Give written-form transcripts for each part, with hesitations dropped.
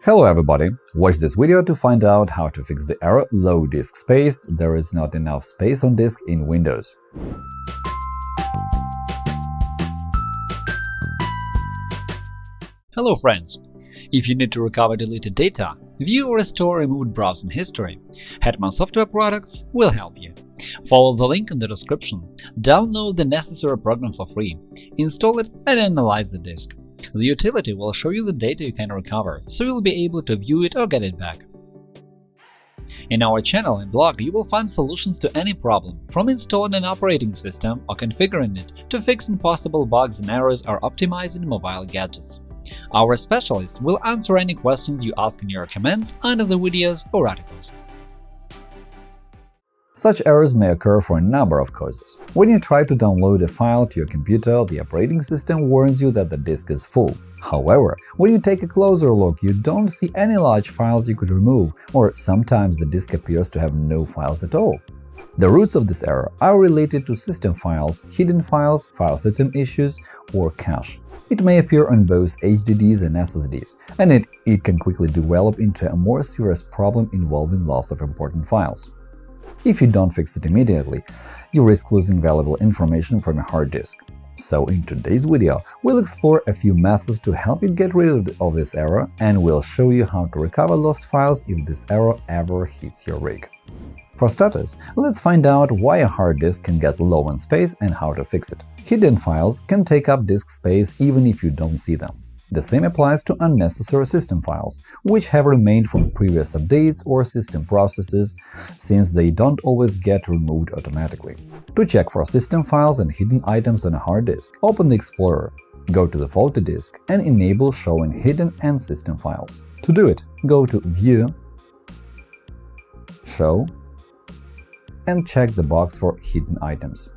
Hello everybody! Watch this video to find out how to fix the error low disk space, there is not enough space on disk in Windows. Hello friends! If you need to recover deleted data, view or restore removed browsing history, Hetman Software Products will help you. Follow the link in the description, download the necessary program for free, install it and analyze the disk. The utility will show you the data you can recover, so you'll be able to view it or get it back. In our channel and blog, you will find solutions to any problem, from installing an operating system or configuring it to fixing possible bugs and errors or optimizing mobile gadgets. Our specialists will answer any questions you ask in your comments under the videos or articles. Such errors may occur for a number of causes. When you try to download a file to your computer, the operating system warns you that the disk is full. However, when you take a closer look, you don't see any large files you could remove, or sometimes the disk appears to have no files at all. The roots of this error are related to system files, hidden files, file system issues, or cache. It may appear on both HDDs and SSDs, and it can quickly develop into a more serious problem involving loss of important files. If you don't fix it immediately, you risk losing valuable information from your hard disk. So in today's video, we'll explore a few methods to help you get rid of this error, and we'll show you how to recover lost files if this error ever hits your rig. For starters, let's find out why a hard disk can get low on space and how to fix it. Hidden files can take up disk space even if you don't see them. The same applies to unnecessary system files, which have remained from previous updates or system processes, since they don't always get removed automatically. To check for system files and hidden items on a hard disk, open the Explorer, go to the faulty disk, and enable Showing Hidden and System Files. To do it, go to View, Show, and check the box for hidden items.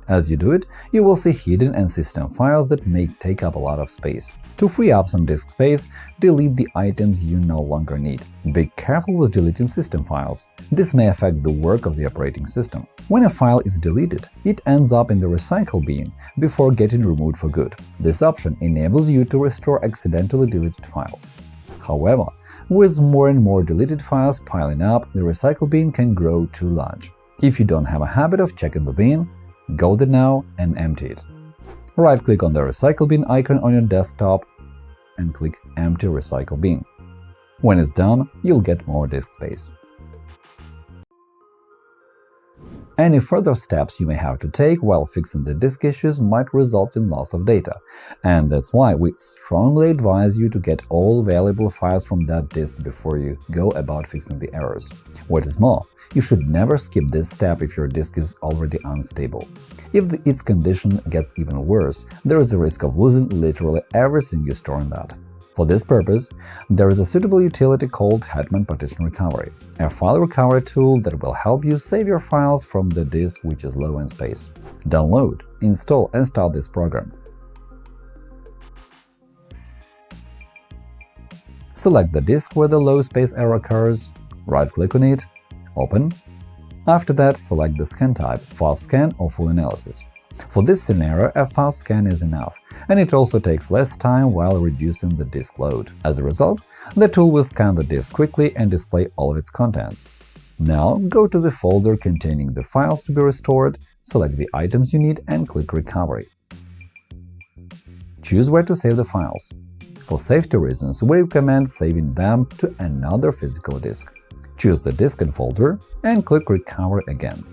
As you do it, you will see hidden and system files that may take up a lot of space. To free up some disk space, delete the items you no longer need. Be careful with deleting system files. This may affect the work of the operating system. When a file is deleted, it ends up in the recycle bin before getting removed for good. This option enables you to restore accidentally deleted files. However, with more and more deleted files piling up, the recycle bin can grow too large. If you don't have a habit of checking the bin, go there now and empty it. Right-click on the recycle bin icon on your desktop and click Empty Recycle Bin. When it's done, you'll get more disk space. Any further steps you may have to take while fixing the disk issues might result in loss of data, and that's why we strongly advise you to get all valuable files from that disk before you go about fixing the errors. What is more, you should never skip this step if your disk is already unstable. If its condition gets even worse, there is a risk of losing literally everything you store in that. For this purpose, there is a suitable utility called Hetman Partition Recovery, a file recovery tool that will help you save your files from the disk which is low in space. Download, install and start this program. Select the disk where the low space error occurs, right-click on it, open. After that, select the scan type – fast scan or full analysis. For this scenario, a fast scan is enough, and it also takes less time while reducing the disk load. As a result, the tool will scan the disk quickly and display all of its contents. Now, go to the folder containing the files to be restored, select the items you need and click Recovery. Choose where to save the files. For safety reasons, we recommend saving them to another physical disk. Choose the disk and folder and click Recover again.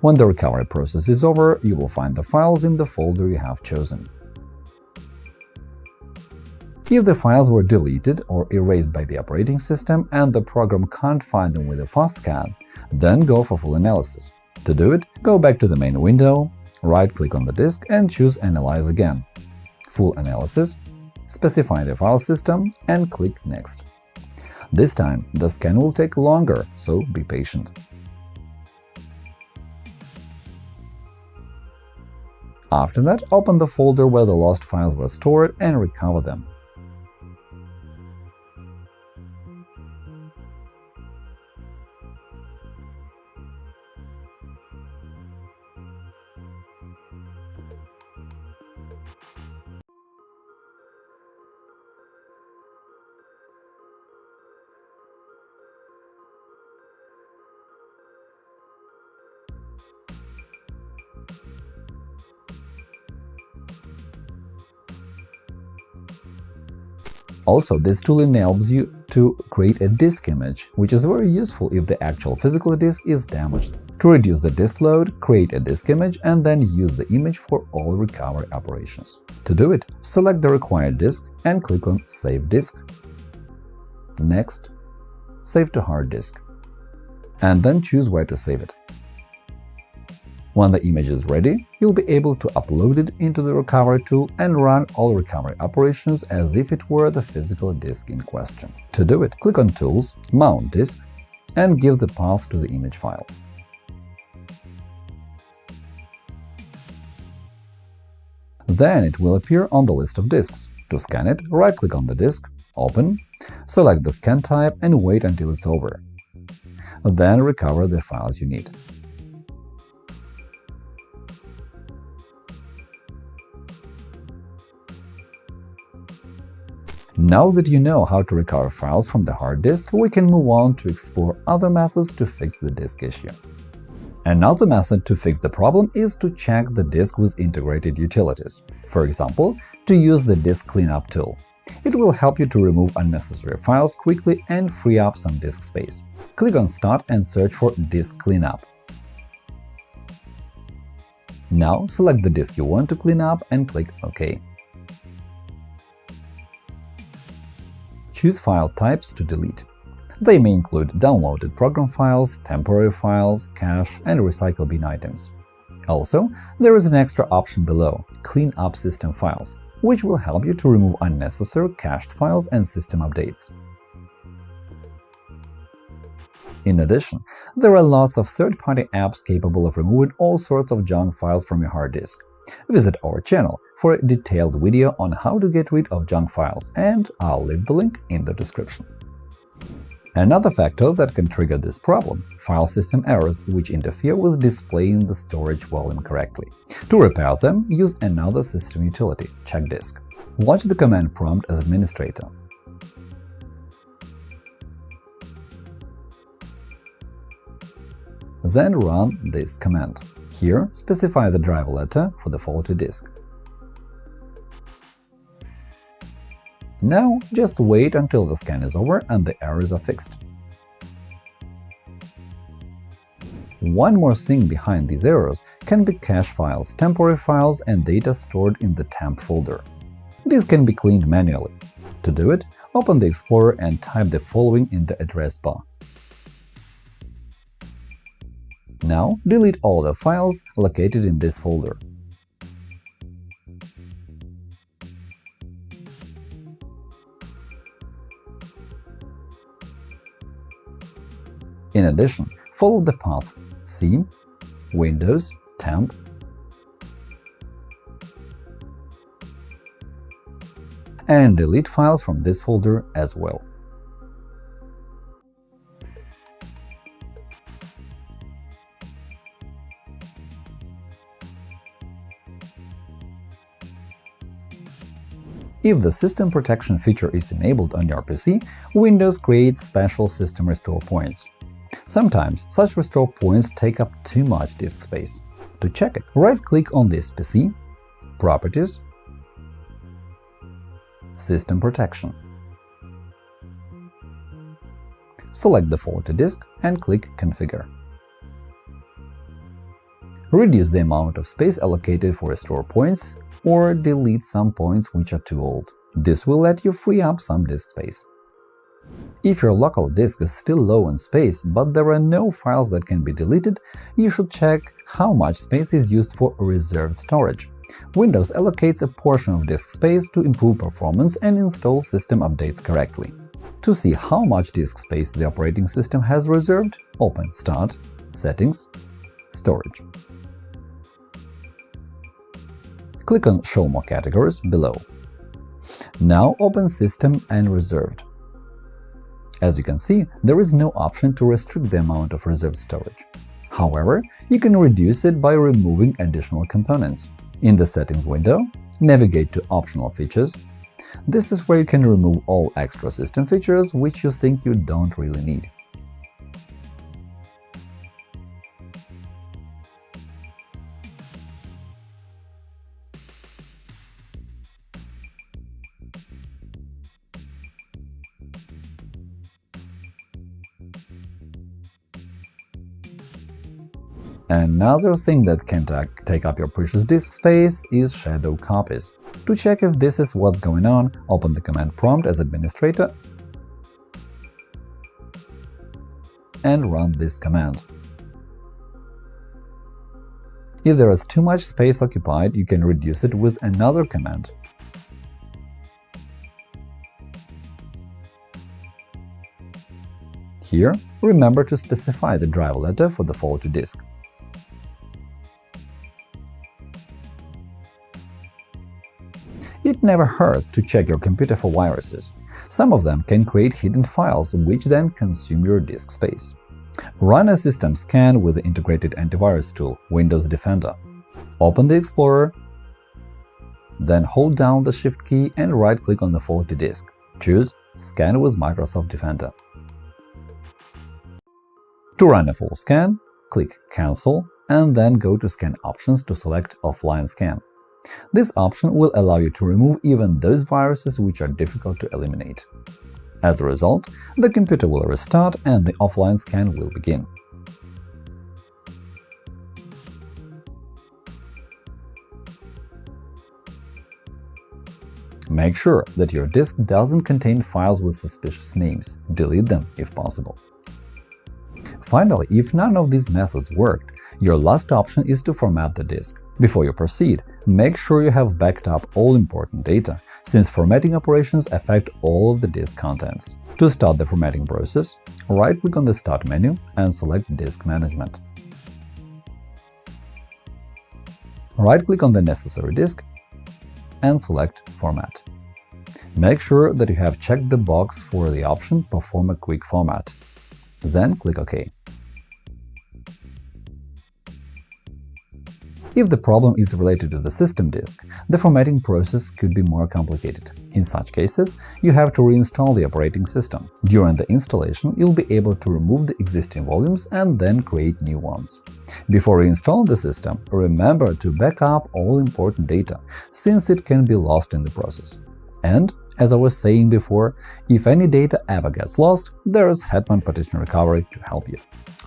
When the recovery process is over, you will find the files in the folder you have chosen. If the files were deleted or erased by the operating system and the program can't find them with a fast scan, then go for full analysis. To do it, go back to the main window, right-click on the disk and choose Analyze again. Full analysis, specify the file system and click Next. This time, the scan will take longer, so be patient. After that, open the folder where the lost files were stored and recover them. Also, this tool enables you to create a disk image, which is very useful if the actual physical disk is damaged. To reduce the disk load, create a disk image and then use the image for all recovery operations. To do it, select the required disk and click on Save Disk. Next, Save to hard disk, and then choose where to save it. When the image is ready, you'll be able to upload it into the recovery tool and run all recovery operations as if it were the physical disk in question. To do it, click on Tools, Mount Disk, and give the path to the image file. Then it will appear on the list of disks. To scan it, right-click on the disk, open, select the scan type and wait until it's over. Then recover the files you need. Now that you know how to recover files from the hard disk, we can move on to explore other methods to fix the disk issue. Another method to fix the problem is to check the disk with integrated utilities. For example, to use the Disk Cleanup tool. It will help you to remove unnecessary files quickly and free up some disk space. Click on Start and search for Disk Cleanup. Now select the disk you want to clean up and click OK. Choose file types to delete. They may include downloaded program files, temporary files, cache, and recycle bin items. Also, there is an extra option below – Clean up system files, which will help you to remove unnecessary cached files and system updates. In addition, there are lots of third-party apps capable of removing all sorts of junk files from your hard disk. Visit our channel for a detailed video on how to get rid of junk files, and I'll leave the link in the description. Another factor that can trigger this problem – file system errors which interfere with displaying the storage volume correctly. To repair them, use another system utility – Check Disk. Launch the command prompt as administrator. Then run this command. Here, specify the driver letter for the faulty disk. Now, just wait until the scan is over and the errors are fixed. One more thing behind these errors can be cache files, temporary files, and data stored in the temp folder. These can be cleaned manually. To do it, open the Explorer and type the following in the address bar. Now, delete all the files located in this folder. In addition, follow the path C, Windows, Temp, and delete files from this folder as well. If the system protection feature is enabled on your PC, Windows creates special system restore points. Sometimes such restore points take up too much disk space. To check it, right-click on this PC, Properties, System Protection. Select the faulty disk and click Configure. Reduce the amount of space allocated for restore points or delete some points which are too old. This will let you free up some disk space. If your local disk is still low in space, but there are no files that can be deleted, you should check how much space is used for reserved storage. Windows allocates a portion of disk space to improve performance and install system updates correctly. To see how much disk space the operating system has reserved, open Start, Settings, Storage. Click on Show more categories below. Now open System and Reserved. As you can see, there is no option to restrict the amount of reserved storage. However, you can reduce it by removing additional components. In the Settings window, navigate to Optional Features. This is where you can remove all extra system features which you think you don't really need. Another thing that can take up your precious disk space is shadow copies. To check if this is what's going on, open the command prompt as administrator and run this command. If there is too much space occupied, you can reduce it with another command. Here, remember to specify the driver letter for the faulty disk. It never hurts to check your computer for viruses. Some of them can create hidden files, which then consume your disk space. Run a system scan with the integrated antivirus tool, Windows Defender. Open the Explorer, then hold down the Shift key and right-click on the faulty disk. Choose Scan with Microsoft Defender. To run a full scan, click Cancel and then go to Scan Options to select Offline Scan. This option will allow you to remove even those viruses which are difficult to eliminate. As a result, the computer will restart and the offline scan will begin. Make sure that your disk doesn't contain files with suspicious names. Delete them if possible. Finally, if none of these methods worked, your last option is to format the disk. Before you proceed, make sure you have backed up all important data, since formatting operations affect all of the disk contents. To start the formatting process, right-click on the Start menu and select Disk Management. Right-click on the necessary disk and select Format. Make sure that you have checked the box for the option Perform a quick format. Then click OK. If the problem is related to the system disk, the formatting process could be more complicated. In such cases, you have to reinstall the operating system. During the installation, you'll be able to remove the existing volumes and then create new ones. Before reinstalling the system, remember to back up all important data, since it can be lost in the process. And, as I was saying before, if any data ever gets lost, there is Hetman Partition Recovery to help you.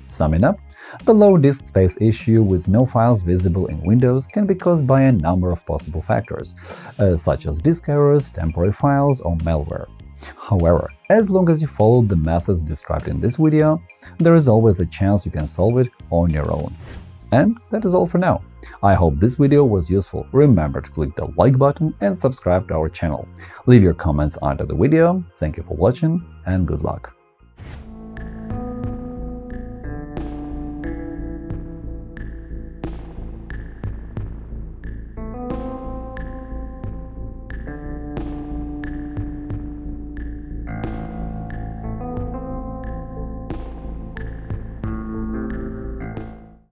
Summing up, the low disk space issue with no files visible in Windows can be caused by a number of possible factors, such as disk errors, temporary files, or malware. However, as long as you follow the methods described in this video, there is always a chance you can solve it on your own. And that is all for now. I hope this video was useful. Remember to click the like button and subscribe to our channel. Leave your comments under the video. Thank you for watching and good luck!